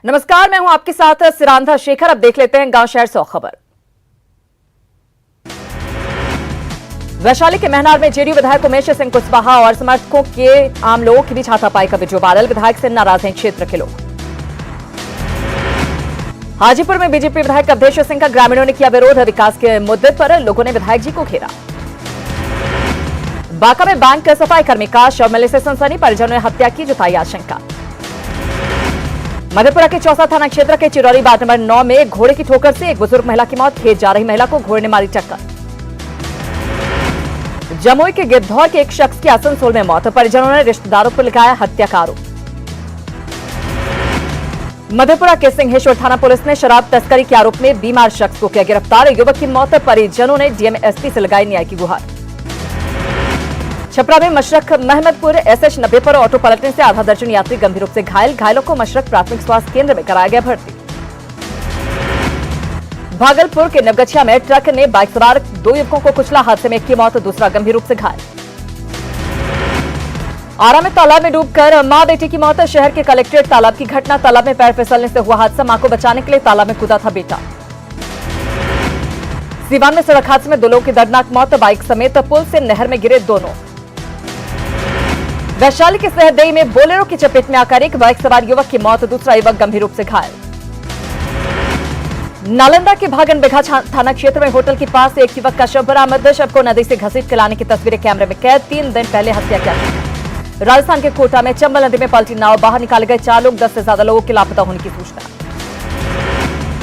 नमस्कार, मैं हूं आपके साथ सिरांधा शेखर। अब देख लेते हैं गांव शहर 100 खबर। वैशाली के महनार में जेडीयू विधायक उमेश सिंह कुशवाहा और समर्थकों के आम लोगों के बीच हाथापाई का वीडियो वायरल। विधायक से नाराज हैं क्षेत्र के लोग। हाजीपुर में बीजेपी विधायक अवधेश सिंह का ग्रामीणों ने किया विरोध। विकास के मुद्दे पर लोगों ने विधायक जी को घेरा। बांका में बैंक सफाई कर्मी का शव मिलने से सनसनी, परिजनों ने हत्या की जताई आशंका। मधेपुरा के चौसा थाना क्षेत्र के चिरौरी बाट नंबर 9 में घोड़े की ठोकर से एक बुजुर्ग महिला की मौत। खेत जा रही महिला को घोड़े ने मारी टक्कर। जमुई के गिद्धौर के एक शख्स की आसनसोल में मौत, परिजनों ने रिश्तेदारों पर लगाया हत्या का आरोप। मधेपुरा के सिंहेश्वर थाना पुलिस ने शराब तस्करी के आरोप में बीमार शख्स को किया गिरफ्तार। युवक की मौत, परिजनों ने डीएम एसपी से लगाई न्याय की गुहार। छपरा में मशरक महमदपुर एसएच 90 पर ऑटो पलटने से आधा दर्जन यात्री गंभीर रूप से घायल। घायलों को मशरक प्राथमिक स्वास्थ्य केंद्र में कराया गया भर्ती। भागलपुर के नवगछिया में ट्रक ने बाइक सवार 2 युवकों को कुचला। हादसे में एक की मौत, दूसरा गंभीर रूप से घायल। आरा में तालाब में डूबकर मां बेटी की मौत। शहर के कलेक्ट्रेट तालाब की घटना। तालाब में पैर फिसलने से हुआ हादसा। मां को बचाने के लिए तालाब में कूदा था बेटा। सीवान में सड़क हादसे में 2 लोगों की दर्दनाक मौत। बाइक समेत पुल से नहर में गिरे दोनों। वैशाली के सहदेई में बोलेरो की चपेट में आकर एक बाइक सवार युवक की मौत, दूसरा युवक गंभीर रूप से घायल। नालंदा के भागन बिघा थाना क्षेत्र में होटल के पास एक युवक का शव बरामद। शव को नदी से घसीट के लाने की तस्वीरें कैमरे में कैद। 3 दिन पहले हत्या किया गया। राजस्थान के कोटा में चंबल नदी में पलटी नाव, बाहर निकाले गए 4 लोग। 10 से ज्यादा लोगों के लापता होने की सूचना।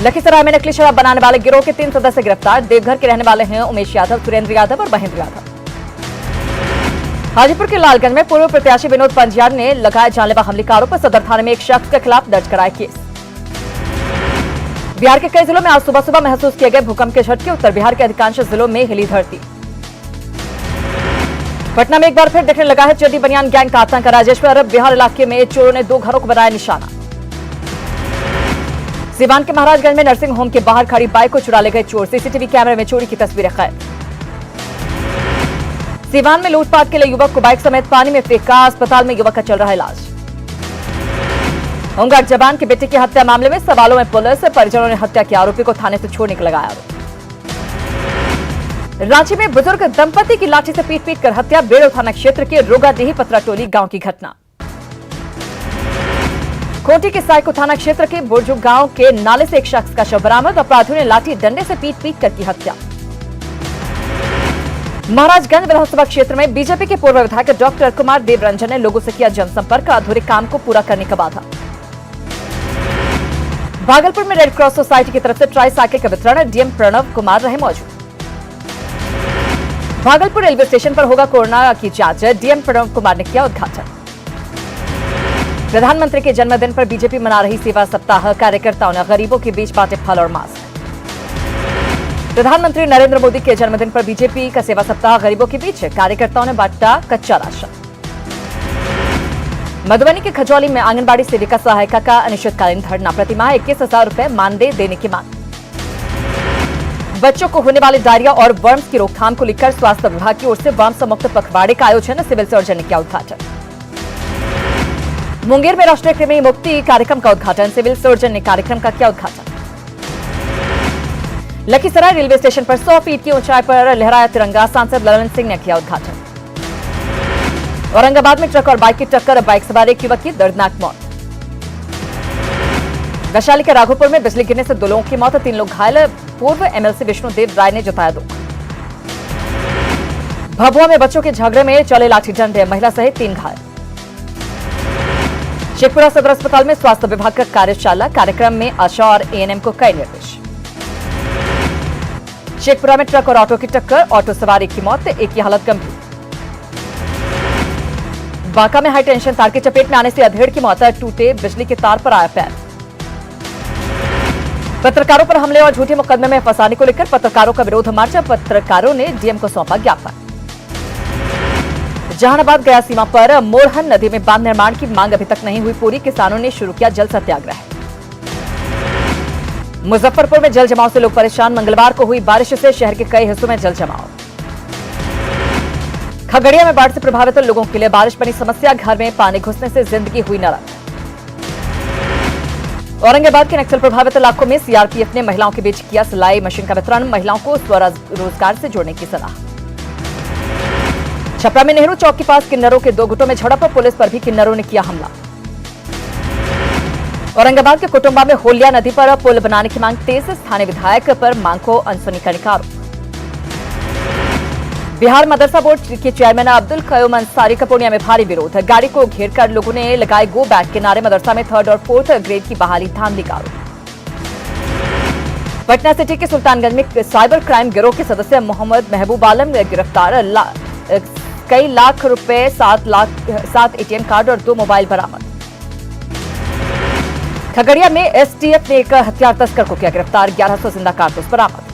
लखीसराय में नकली शराब बनाने वाले गिरोह के 3 सदस्य गिरफ्तार। देवघर के रहने वाले हैं उमेश यादव, सुरेंद्र यादव और महेंद्र यादव। हाजीपुर के लालगंज में पूर्व प्रत्याशी विनोद पंजियार ने लगाए जानलेवा हमले का आरोप। सदर थाने में एक शख्स के खिलाफ दर्ज कराया केस। बिहार के कई जिलों में आज सुबह सुबह महसूस किए गए भूकंप के झटके। उत्तर बिहार के अधिकांश जिलों में हिली धरती। पटना में एक बार फिर देखने लगा है चड्डी बनियान गैंग का आतंक। राजेश्वर बिहार इलाके में चोरों ने 2 घरों को बनाया निशाना। सीवान के महाराजगंज में नर्सिंग होम के बाहर खड़ी बाइक को चुरा ले गए चोर। सीसीटीवी कैमरे में चोरी की तस्वीरें कैद। सीवान में लूटपाट के लिए युवक को बाइक समेत पानी में फेंका। अस्पताल में युवक का चल रहा है इलाज। होमगार्ड जवान की बेटी की हत्या मामले में सवालों में पुलिस। परिजनों ने हत्या के आरोपी को थाने से छोड़ने का लगाया आरोप। रांची में बुजुर्ग दंपति की लाठी से पीट कर हत्या। बेड़ो थाना क्षेत्र के रोगाडीही पतराटोली गांव की घटना। खूंटी के साइको थाना क्षेत्र के बुर्जू गांव के नाले से एक शख्स का शव बरामद। अपराधियों ने लाठी डंडे से पीट कर की हत्या। महाराजगंज विधानसभा क्षेत्र में बीजेपी के पूर्व विधायक डॉक्टर कुमार देवरंजन ने लोगों से किया जनसंपर्क। अधूरे काम को पूरा करने का वादा। भागलपुर में रेड क्रॉस सोसाइटी की तरफ से ट्राई साइकिल का वितरण। डीएम प्रणव कुमार रहे मौजूद। भागलपुर रेलवे स्टेशन पर होगा कोरोना की जांच। डीएम प्रणव कुमार ने किया उद्घाटन। प्रधानमंत्री के जन्मदिन पर बीजेपी मना रही सेवा सप्ताह। कार्यकर्ताओं ने गरीबों के बीच बांटे फल और मास्क। प्रधानमंत्री नरेंद्र मोदी के जन्मदिन पर बीजेपी का सेवा सप्ताह गरीबों के बीच। कार्यकर्ताओं ने बांटा कच्चा राशन। मधुबनी के खजौली में आंगनबाड़ी सेविका सहायिका का अनिश्चितकालीन धरना। प्रतिमाह 21,000 रुपए मानदेय देने की मांग। बच्चों को होने वाले डायरिया और वर्म्स की रोकथाम को लेकर स्वास्थ्य विभाग की ओर से वर्म से मुक्त पखवाड़े का आयोजन। सिविल सर्जन ने किया उद्घाटन। मुंगेर में राष्ट्रीय कृमि मुक्ति कार्यक्रम का उद्घाटन। सिविल सर्जन ने कार्यक्रम का किया उद्घाटन। लखीसराय रेलवे स्टेशन पर 100 फीट की ऊंचाई पर लहराया तिरंगा। सांसद ललन सिंह ने किया उद्घाटन। औरंगाबाद में ट्रक और बाइक की टक्कर। बाइक सवार एक युवक की दर्दनाक मौत। वैशाली के राघोपुर में बिजली गिरने से 2 लोगों की मौत, 3 लोग घायल। पूर्व एमएलसी विष्णुदेव राय ने जताया दुख। भभुआ में बच्चों के झगड़े में चले लाठी डंडे। महिला सहित 3 घायल। शेखपुरा सदर अस्पताल में स्वास्थ्य विभाग का कार्यशाला। कार्यक्रम में आशा और एएनएम को कई निर्देश। शेखपुरा में ट्रक और ऑटो की टक्कर। ऑटो सवार एक की मौत, एक की हालत गंभीर। बांका में हाई टेंशन तार की चपेट में आने से अधेड़ की मौत। टूटे बिजली के तार पर आया पैर। पत्रकारों पर हमले और झूठे मुकदमे में फंसाने को लेकर पत्रकारों का विरोध मार्च। पत्रकारों ने डीएम को सौंपा ज्ञापन। जहानाबाद गया सीमा पर मोरहन नदी में बांध निर्माण की मांग अभी तक नहीं हुई पूरी। किसानों ने शुरू किया जल सत्याग्रह। मुजफ्फरपुर में जल जमाव से लोग परेशान। मंगलवार को हुई बारिश से शहर के कई हिस्सों में जल जमाव। खगड़िया में बाढ़ से प्रभावित लोगों के लिए बारिश बनी समस्या। घर में पानी घुसने से जिंदगी हुई नरक। औरंगाबाद के नक्सल प्रभावित इलाकों में सीआरपीएफ ने महिलाओं के बीच किया सिलाई मशीन का वितरण, महिलाओं को स्वरोजगार से जोड़ने की सलाह। छपरा में नेहरू चौक के पास किन्नरों के दो गुटों में झड़प, पुलिस पर भी किन्नरों ने किया हमला। औरंगाबाद के कुटुंबा में होलिया नदी पर पुल बनाने की मांग तेज, स्थानीय विधायक पर मांग को अनसुनी करने का आरोप। बिहार मदरसा बोर्ड के चेयरमैन अब्दुल कयूम अंसारी का पूर्णिया में भारी विरोध, गाड़ी को घेरकर लोगों ने लगाए गो बैक के नारे, मदरसा में 3rd और 4th ग्रेड की बहाली धांधली का आरोप। पटना सिटी के सुल्तानगंज में साइबर क्राइम गिरोह के सदस्य मोहम्मद महबूब आलम गिरफ्तार, कई लाख रुपए, 7 एटीएम कार्ड और 2 मोबाइल बरामद। खगड़िया में एसटीएफ ने एक हथियार तस्कर को किया गिरफ्तार, 1100 जिंदा कारतूस बरामद।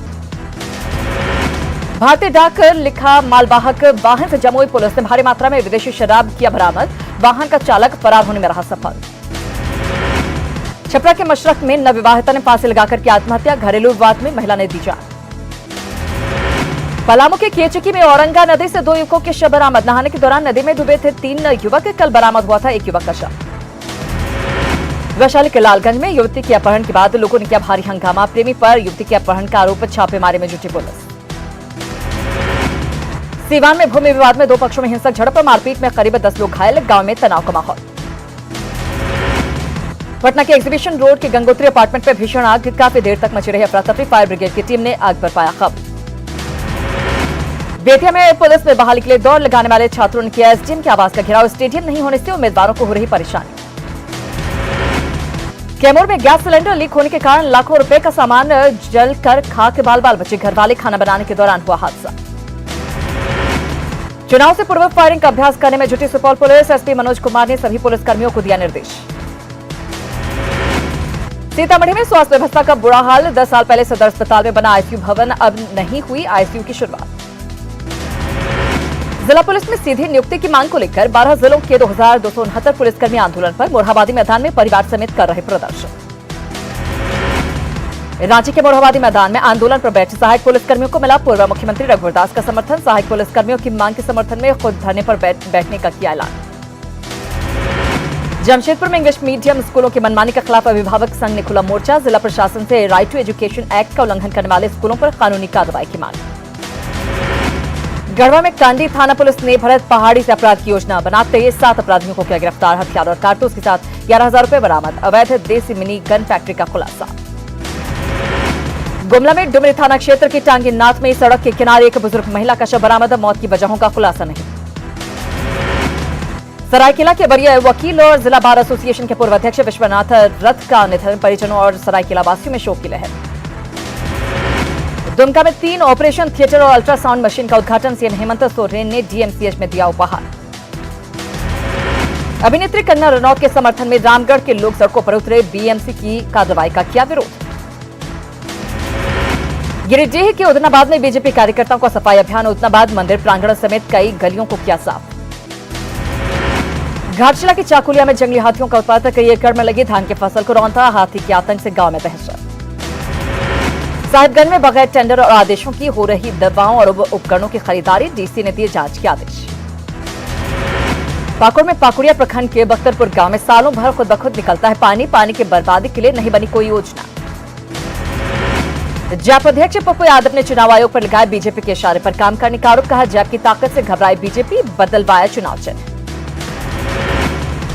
भारतीय डाक लिखा मालवाहक वाहन से जमुई पुलिस ने भारी मात्रा में विदेशी शराब किया बरामद, वाहन का चालक फरार होने में रहा सफल। छपरा के मशरक में नवविवाहिता ने फांसी लगाकर की आत्महत्या, घरेलू विवाद में महिला ने दी जान। पलामू के केचकी में औरंगा नदी से 2 युवकों के शव बरामद, नहाने के दौरान नदी में डूबे थे 3 युवक, कल बरामद हुआ था 1 युवक का शव। वैशाली के लालगंज में युवती के अपहरण के बाद लोगों ने किया भारी हंगामा, प्रेमी पर युवती के अपहरण का आरोप, छापेमारी में जुटी पुलिस। सीवान में भूमि विवाद में 2 पक्षों में हिंसक झड़प, मारपीट में करीब 10 लोग घायल, गांव में तनाव का माहौल। पटना के एग्जीबिशन रोड के गंगोत्री अपार्टमेंट में भीषण आग, काफी देर तक मची रही अफरा तफरी, फायर ब्रिगेड की टीम ने आग पर पाया काबू। बेतिया में पुलिस में बहाली के लिए दौड़ लगाने वाले छात्रों ने किया एसडीएम के आवास का घेराव, स्टेडियम नहीं होने से उम्मीदवारों को हो रही परेशानी। कैमूर में गैस सिलेंडर लीक होने के कारण लाखों रुपए का सामान जलकर खाक बाल बाल बचे, घरवाले खाना बनाने के दौरान हुआ हादसा। चुनाव से पूर्व फायरिंग का अभ्यास करने में जुटी सुपौल पुलिस, एसपी मनोज कुमार ने सभी पुलिसकर्मियों को दिया निर्देश। सीतामढ़ी में स्वास्थ्य व्यवस्था का बुरा हाल, 10 साल पहले सदर अस्पताल में बना आईसीयू भवन, अब नहीं हुई आईसीयू की शुरुआत। जिला पुलिस में सीधी नियुक्ति की मांग को लेकर 12 जिलों के 2269 पुलिसकर्मी आंदोलन पर, मोरहाबादी मैदान में परिवार समेत कर रहे प्रदर्शन। रांची के मोरहाबादी मैदान में आंदोलन पर बैठे सहायक पुलिसकर्मियों को मिला पूर्व मुख्यमंत्री रघुवर दास का समर्थन, सहायक पुलिसकर्मियों की मांग के समर्थन में खुद धरने पर बैठने का किया ऐलान। जमशेदपुर में इंग्लिश मीडियम स्कूलों की मनमानी के खिलाफ अभिभावक संघ ने खुला मोर्चा, जिला प्रशासन से राइट टू एजुकेशन एक्ट का उल्लंघन करने वाले स्कूलों पर कानूनी कार्रवाई की मांग। गढ़वा में कांडी थाना पुलिस ने भरत पहाड़ी से अपराध की योजना बनाते 7 अपराधियों को किया गिरफ्तार, हथियार और कारतूस के साथ 11,000 रुपए बरामद, अवैध देसी मिनी गन फैक्ट्री का खुलासा। गुमला में डुमरी थाना क्षेत्र के टांगी नाथ में सड़क के किनारे एक बुजुर्ग महिला का शव बरामद, मौत की वजहों का खुलासा नहीं। सरायकेला के वरीय वकील और जिला बार एसोसिएशन के पूर्व अध्यक्ष विश्वनाथ रथ का निधन, परिजनों और सरायकेला वासियों में शोक की लहर। दुमका में 3 ऑपरेशन थिएटर और अल्ट्रासाउंड मशीन का उद्घाटन, सीएम हेमंत सोरेन ने डीएमसीएच में दिया उपहार। अभिनेत्री कंगना रनौत के समर्थन में रामगढ़ के लोग सड़कों पर उतरे, बीएमसी की कार्रवाई का किया विरोध। गिरिडीह के उदनाबाद में बीजेपी कार्यकर्ताओं का सफाई अभियान, उदनाबाद मंदिर प्रांगण समेत कई गलियों को किया साफ। घाटशिला के चाकुलिया में जंगली हाथियों का उत्पात, कई एकड़ में लगी धान की फसल को रौंदा, हाथी के आतंक से गांव में दहशत। साहिबगंज में बगैर टेंडर और आदेशों की हो रही दवाओं और उपकरणों की खरीदारी, डीसी ने दिए जांच के आदेश। पाकुड़ में पाकुड़िया प्रखंड के बख्तरपुर गांव में सालों भर खुद ब खुद निकलता है पानी की बर्बादी के लिए नहीं बनी कोई योजना। जैप अध्यक्ष पप्पू यादव ने चुनाव आयोग पर लगाए बीजेपी के इशारे पर काम करने का आरोप, कहा जैप की ताकत से घबराई बीजेपी, बदलवाया चुनाव चिन्ह।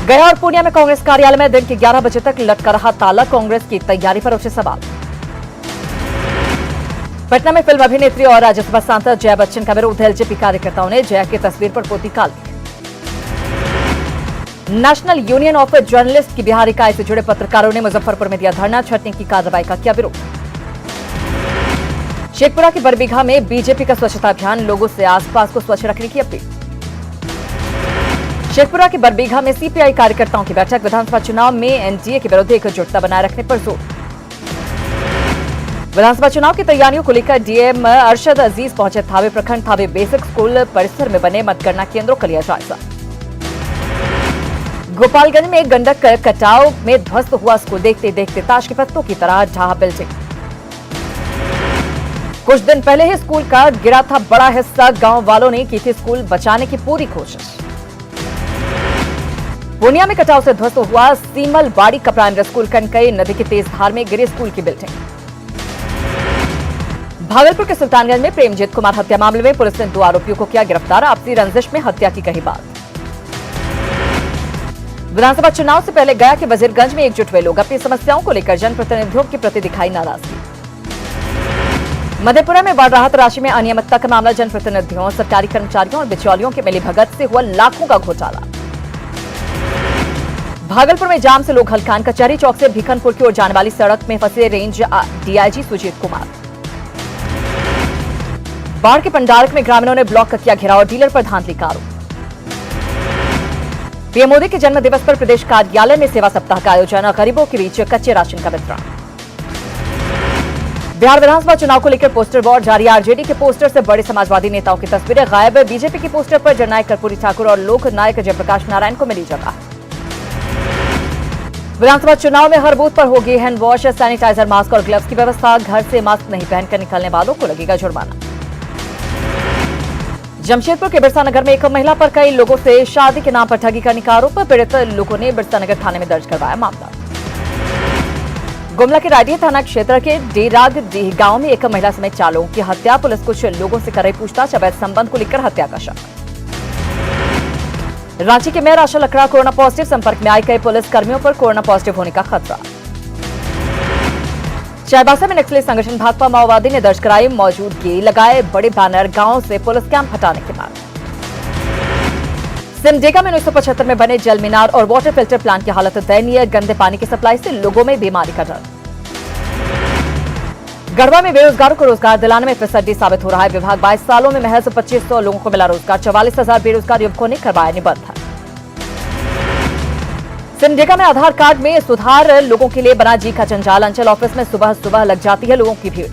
गया और पूर्णिया में कांग्रेस कार्यालय में दिन के 11 बजे तक लटका रहा ताला, कांग्रेस की तैयारी पर उठे सवाल। पटना में फिल्म अभिनेत्री और राज्यसभा सांसद जया बच्चन का विरोध, एलजेपी कार्यकर्ताओं ने जया की तस्वीर पर पोती काली। नेशनल यूनियन ऑफ जर्नलिस्ट की बिहार इकाई से जुड़े पत्रकारों ने मुजफ्फरपुर में दिया धरना, छटनी की कार्रवाई का किया विरोध। शेखपुरा के बरबीघा में बीजेपी का स्वच्छता अभियान, लोगों से आसपास को स्वच्छ रखने की अपील। शेखपुरा के बरबीघा में सीपीआई कार्यकर्ताओं की बैठक, विधानसभा चुनाव में एनडीए के विरुद्ध एकजुटता बनाए रखने पर जोर। विधानसभा चुनाव की तैयारियों को लेकर डीएम अरशद अजीज पहुंचे थावे प्रखंड, थावे बेसिक स्कूल परिसर में बने मतगणना केंद्रों का लिया जायजा। गोपालगंज में गंडक कटाव में ध्वस्त हुआ स्कूल, देखते देखते ताश के पत्तों की तरह ढहा बिल्डिंग। कुछ दिन पहले ही स्कूल का गिरा था बड़ा हिस्सा, गांव वालों ने की थी स्कूल बचाने की पूरी कोशिश। पूर्णिया में कटाव से ध्वस्त हुआ सीमलवाड़ी का प्राइमरी स्कूल। कनकई नदी की तेज धार में गिरी स्कूल की बिल्डिंग। भागलपुर के सुल्तानगंज में प्रेमजीत कुमार हत्या मामले में पुलिस ने 2 आरोपियों को किया गिरफ्तार। आपसी रंजिश में हत्या की कही बात। विधानसभा चुनाव से पहले गया कि वजीरगंज में एकजुट हुए लोग अपनी समस्याओं को लेकर जनप्रतिनिधियों के प्रति दिखाई नाराजगी। मधेपुरा में बाढ़ राहत राशि में अनियमितता का मामला। जनप्रतिनिधियों, सरकारी कर्मचारियों और बिचौलियों के मिलीभगत से हुआ लाखों का घोटाला। भागलपुर में जाम से लोग हलकान। कचहरी चौक से भीखनपुर की ओर जाने वाली सड़क में फंसे रेंज डीआईजी सुजीत कुमार। बाढ़ के पंडारक में ग्रामीणों ने ब्लॉक का किया घेराव और डीलर पर धांधली का आरोप। पीएम मोदी के जन्म दिवस पर प्रदेश कार्यालय में सेवा सप्ताह का आयोजन। गरीबों के बीच कच्चे राशन का वितरण। बिहार विधानसभा चुनाव को लेकर पोस्टर वॉर जारी। आरजेडी के पोस्टर से बड़े समाजवादी नेताओं की तस्वीरें गायब। बीजेपी के पोस्टर पर जननायक कर्पूरी ठाकुर और लोक नायक जयप्रकाश नारायण को मिली जगह। विधानसभा चुनाव में हर बूथ पर होगी हैंड वॉश, सैनिटाइजर, मास्क और ग्लव्स की व्यवस्था। घर से मास्क नहीं पहनकर निकलने वालों को लगेगा जुर्माना। जमशेदपुर के बिरसा नगर में एक महिला पर कई लोगों से शादी के नाम पर ठगी करने का आरोप। पीड़ित लोगों ने बिरसा नगर थाने में दर्ज करवाया मामला। गुमला के राडिया थाना क्षेत्र के डेराग डीह गांव में एक महिला समेत 4 लोगों की हत्या। पुलिस कुछ लोगों से कर रही पूछताछ। अवैध संबंध को लेकर हत्या का शक। रांची के mayor Asha Lakra corona positive. संपर्क में आए कई पुलिस कर्मियों पर कोरोना पॉजिटिव होने का खतरा। चाईबासा में नक्सली संगठन भाकपा माओवादी ने दर्ज कराई मौजूदगी। लगाए बड़े बैनर। गांव से पुलिस कैंप हटाने के बाद सिमडेगा में 1975 में बने जल मीनार और वाटर फिल्टर प्लांट की हालत दयनीय। गंदे पानी की सप्लाई से लोगों में बीमारी का डर। गढ़वा में बेरोजगारों को रोजगार दिलाने में फिसड्डी साबित हो रहा है विभाग। 22 सालों में महज 2500 लोगों को मिला रोजगार। 44,000 बेरोजगार युवकों ने करवाया निबंधन। सिमडेगा में आधार कार्ड में सुधार। लोगों के लिए बना जी का जंजाल। अंचल ऑफिस में सुबह सुबह लग जाती है लोगों की भीड़।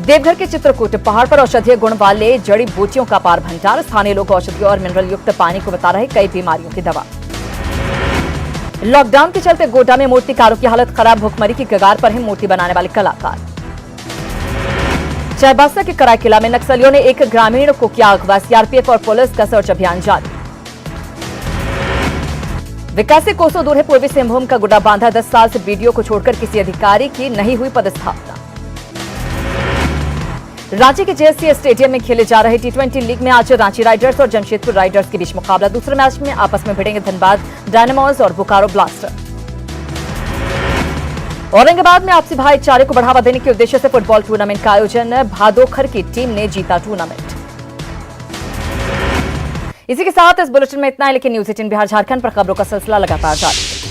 देवघर के चित्रकूट पहाड़ पर औषधीय गुण वाले जड़ी बूटियों का अपार भंडार। स्थानीय लोग औषधि और मिनरल युक्त पानी को बता रहे कई बीमारियों की दवा। लॉकडाउन के चलते गोड्डा में मूर्तिकारों की हालत खराब। भुखमरी की कगार पर है मूर्ति बनाने वाले कलाकार। चाईबासा के कराईकिला में नक्सलियों ने एक ग्रामीण को किया अगवा। सीआरपीएफ और पुलिस का सर्च अभियान जारी। विकास से कोसों दूर है पूर्वी सिंहभूम का गुड्डा बांधा। 10 साल से बीडीओ को छोड़कर किसी अधिकारी की नहीं हुई पदस्थापना। रांची के जेएससी स्टेडियम में खेले जा रहे टी20 लीग में आज रांची राइडर्स और जमशेदपुर राइडर्स के बीच मुकाबला। दूसरे मैच में आपस में भिड़ेंगे धनबाद डायनामोज और बोकारो ब्लास्टर। औरंगाबाद में आपसी भाईचारे को बढ़ावा देने के उद्देश्य से फुटबॉल टूर्नामेंट का आयोजन। भादोखर की टीम ने जीता टूर्नामेंट। इसी के साथ इस बुलेटिन में इतना है, लेकिन न्यूज 18 बिहार झारखंड पर खबरों का सिलसिला लगातार जारी है।